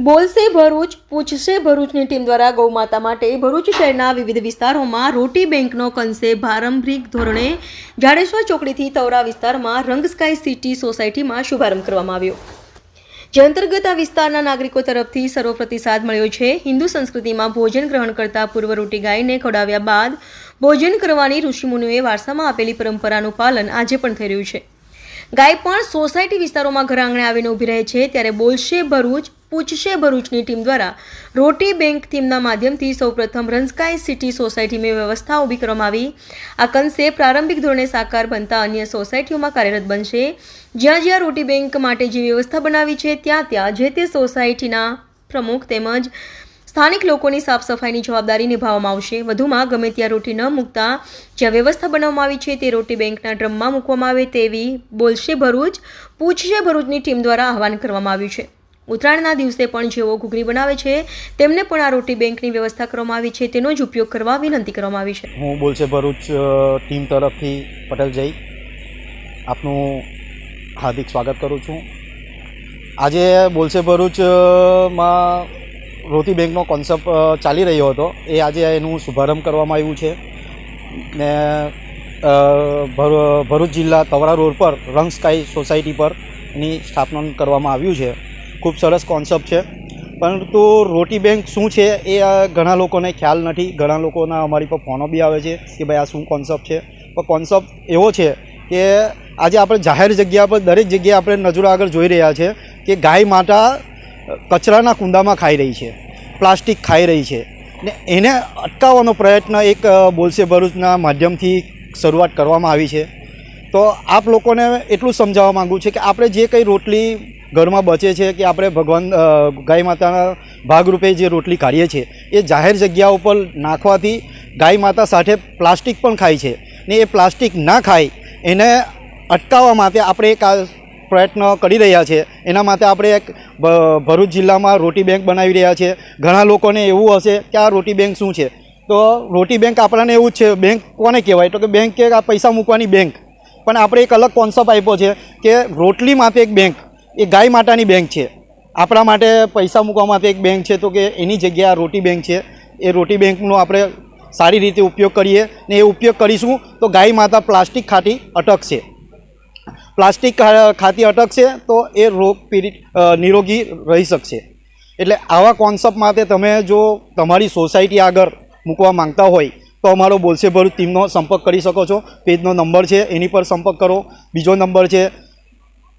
બોલશે ભરૂચ પૂછશે ભરૂચની ટીમ દ્વારા ગૌમાતા માટે ભરૂચ શહેરના વિવિધ વિસ્તારોમાં રોટી બેંકનો કન્સેપ્ટ પારંપરિક ધોરણે જાડેશ્વર ચોકડીથી તવરા વિસ્તારમાં રંગ સ્કાય સિટી સોસાયટીમાં શુભારંભ કરવામાં આવ્યો, જે અંતર્ગત આ વિસ્તારના નાગરિકો તરફથી સર્વ પ્રતિસાદ મળ્યો છે। હિન્દુ સંસ્કૃતિમાં ભોજન ગ્રહણ કરતા પૂર્વ રોટી ગાયને ખવડાવ્યા બાદ ભોજન કરવાની ઋષિમુનિઓએ વારસામાં આપેલી પરંપરાનું પાલન આજે પણ થઈ રહ્યું છે। ગાય પણ સોસાયટી વિસ્તારોમાં ઘર આંગણે આવીને ઊભી રહે છે, ત્યારે બોલશે ભરૂચ પૂછશે ભરૂચની ટીમ દ્વારા રોટી બેંક થીમના માધ્યમથી સૌપ્રથમ રંસ્કાય સિટી સોસાયટીમાં વ્યવસ્થા ઊભી કરવામાં આવી। આ કન્સેપ્ટ પ્રારંભિક ધોરણે સાકાર બનતા અન્ય સોસાયટીઓમાં કાર્યરત બનશે। જ્યાં જ્યાં રોટી બેંક માટે જે વ્યવસ્થા બનાવી છે ત્યાં ત્યાં જે તે સોસાયટીના પ્રમુખ તેમજ સ્થાનિક લોકોની સાફ સફાઈની જવાબદારી નિભાવવામાં આવશે। વધુમાં ગમે ત્યાં રોટી ન મૂકતા જ્યાં વ્યવસ્થા બનાવવામાં આવી છે તે રોટી બેંકના ડ્રમમાં મૂકવામાં આવે તેવી બોલશે ભરૂચ પૂછશે ભરૂચની ટીમ દ્વારા આહવાન કરવામાં આવ્યું છે। ઉત્તરાયણના દિવસે પણ જેઓ ઘૂઘરી બનાવે છે તેમને પણ આ રોટી બેંકની વ્યવસ્થા કરવામાં આવી છે તેનો જ ઉપયોગ કરવા વિનંતી કરવામાં આવી છે। હું બોલશે ભરૂચ ટીમ તરફથી પટેલ જઈ આપનું હાર્દિક સ્વાગત કરું છું। આજે બોલશે ભરૂચમાં રોટી બેંકનો કોન્સેપ્ટ ચાલી રહ્યો હતો, એ આજે એનું શુભારંભ કરવામાં આવ્યું છે ને ભરૂચ જિલ્લા તવરા રોડ પર રંગ સ્કાય સોસાયટી પર એની સ્થાપના કરવામાં આવ્યું છે। ખૂબ સરસ કોન્સેપ્ટ છે, પરંતુ રોટી બેંક શું છે એ ઘણા લોકોને ખ્યાલ નથી। ઘણા લોકોના અમારી પર ફોનો બી આવે છે કે ભાઈ આ શું કોન્સેપ્ટ છે, પણ કોન્સેપ્ટ એવો છે કે આજે આપણે જાહેર જગ્યા પર દરેક જગ્યાએ આપણે નજરો આગળ જોઈ રહ્યા છે કે ગાય માતા કચરાના કુંડામાં ખાઈ રહી છે, પ્લાસ્ટિક ખાઈ રહી છે ને એને અટકાવવાનો પ્રયત્ન એક બોલશે ભરૂચના માધ્યમથી શરૂઆત કરવામાં આવી છે। તો આપ લોકોને એટલું સમજાવવા માગું છે કે આપણે જે કંઈ રોટલી ઘરમાં બચે છે કે આપણે ભગવાન ગાય માતાના ભાગરૂપે જે રોટલી કાઢીએ છીએ એ જાહેર જગ્યા ઉપર નાખવાથી ગાય માતા સાથે પ્લાસ્ટિક પણ ખાય છે ને એ પ્લાસ્ટિક ના ખાય એને અટકાવવા માટે આપણે એક પ્રયત્ન કરી રહ્યા છે। એના માટે આપણે એક ભરૂચ જિલ્લામાં રોટી બેંક બનાવી રહ્યા છે। ઘણા લોકોને એવું હશે કે આ રોટી બેંક શું છે, તો રોટી બેંક આપણાને એવું જ છે। બેંક કોને કહેવાય તો કે બેંક કે આ પૈસા મૂકવાની બેંક, પણ આપણે એક અલગ કોન્સેપ્ટ આપ્યો છે કે રોટલી માટે એક બેંક, એ ગાય માતાની બેંક છે। આપણા માટે પૈસા મૂકવા માટે એક બેંક છે, તો કે એની જગ્યાએ આ રોટી બેંક છે। એ રોટી બેંકનો આપણે સારી રીતે ઉપયોગ કરીએ ને એ ઉપયોગ કરીશું તો ગાય માતા પ્લાસ્ટિક ખાતી અટકશે। પ્લાસ્ટિક ખાતી અટકશે તો એ રોગ પીડિત નિરોગી રહી શકશે। એટલે આવા કોન્સેપ્ટ માટે તમે જો તમારી સોસાયટી આગળ મૂકવા માંગતા હોય તો અમારો બોલશે ભરૂચ ટીમનો સંપર્ક કરી શકો છો। પેજનો નંબર છે એની પર સંપર્ક કરો। બીજો નંબર છે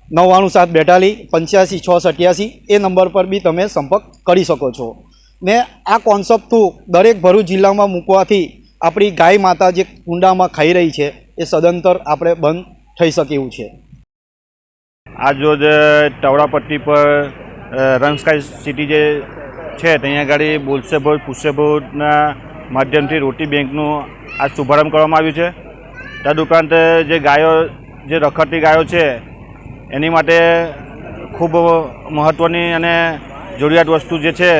99 742 85 687, એ નંબર પર બી તમે સંપર્ક કરી શકો છો। ને આ કોન્સેપ્ટ થ્રુ દરેક ભરૂચ જિલ્લામાં મૂકવાથી આપણી ગાય માતા જે કુંડામાં ખાઈ રહી છે એ સદંતર આપણે બંધ થઈ શકે એવું છે। આજ રોજ તવરા પટ્ટી પર રંગ સ્કાય સિટી જે છે ત્યાં આગળ બોલશે ભરૂચ પૂછશે ભરૂચના માધ્યમથી રોટી બેંકનું આજ શુભારંભ કરવામાં આવ્યું છે। તદુપરાંત જે ગાયો જે રખડતી ગાયો છે એની માટે ખૂબ મહત્ત્વની અને જરૂરિયાત વસ્તુ જે છે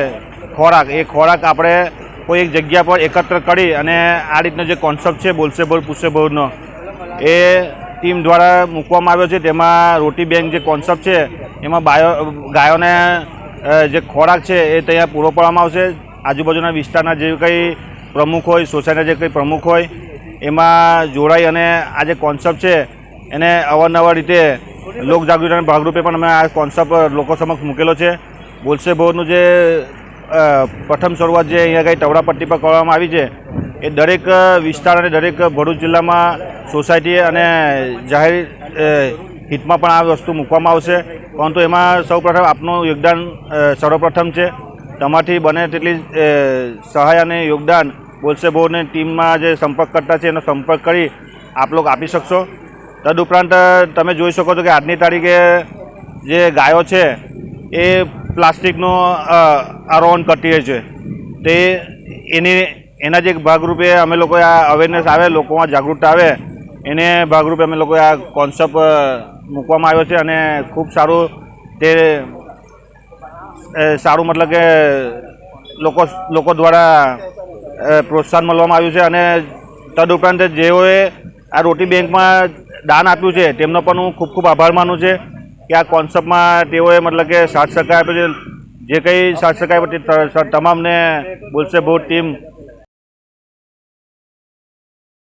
ખોરાક, એ ખોરાક આપણે કોઈ એક જગ્યા પર એકત્ર કરી અને આ રીતનો જે કોન્સેપ્ટ છે બોલશે ભરૂચ પૂછશે ભરૂચનો એ ટીમ દ્વારા મૂકવામાં આવ્યો છે। તેમાં રોટી બેંક જે કોન્સેપ્ટ છે એમાં ગાયોને જે ખોરાક છે એ ત્યાં પૂરો પાડવામાં આવશે। આજુબાજુના વિસ્તારના જે કંઈ પ્રમુખ હોય, સોસાયટીના જે કંઈ પ્રમુખ હોય એમાં જોડાઈ અને આ જે કોન્સેપ્ટ છે એને અવારનવાર રીતે લોકજાગૃતિના ભાગરૂપે પણ અમે આ કોન્સેપ્ટ લોકો સમક્ષ મૂકેલો છે। બોલશે ભરૂચનું જે પ્રથમ શરૂઆત જે અહીંયા કંઈ તવરા પટ્ટી પર કરવામાં આવી છે એ દરેક વિસ્તાર અને દરેક ભરૂચ જિલ્લામાં સોસાયટી અને જાહેર હિતમાં પણ આ વસ્તુ મૂકવામાં આવશે। પરંતુ એમાં સૌપ્રથમ આપનું યોગદાન સર્વપ્રથમ છે। તમારાથી બને તેટલી સહાય અને યોગદાન બોલશે ભરૂચની ટીમમાં જે સંપર્ક કરતા છે એનો સંપર્ક કરી આપ લોકો આપી શકશો। તદુપરાંત તમે જોઈ શકો છો કે આજની તારીખે જે ગાયો છે એ પ્લાસ્ટિકનો આરોહણ કરતી રહે છે, તે એના જે ભાગરૂપે અમે લોકો આ અવેરનેસ આવે, લોકોમાં જાગૃતતા આવે એને ભાગરૂપે અમે લોકો આ કોન્સેપ્ટ મૂકવામાં આવ્યો છે અને ખૂબ સારું તે સારું મતલબ કે લોકો દ્વારા પ્રોત્સાહન મળવામાં આવ્યું છે। અને તદુપરાંત જેઓએ આ રોટી બેંકમાં દાન આપ્યું છે તેમનો પણ હું ખૂબ ખૂબ આભાર માનું છું કે આ કોન્સેપ્ટમાં તેઓએ મતલબ કે સાથ સહકાર આપ્યો છે। જે કંઈ સાથ સહકાર તમામને બોલશે ભરૂચ ટીમ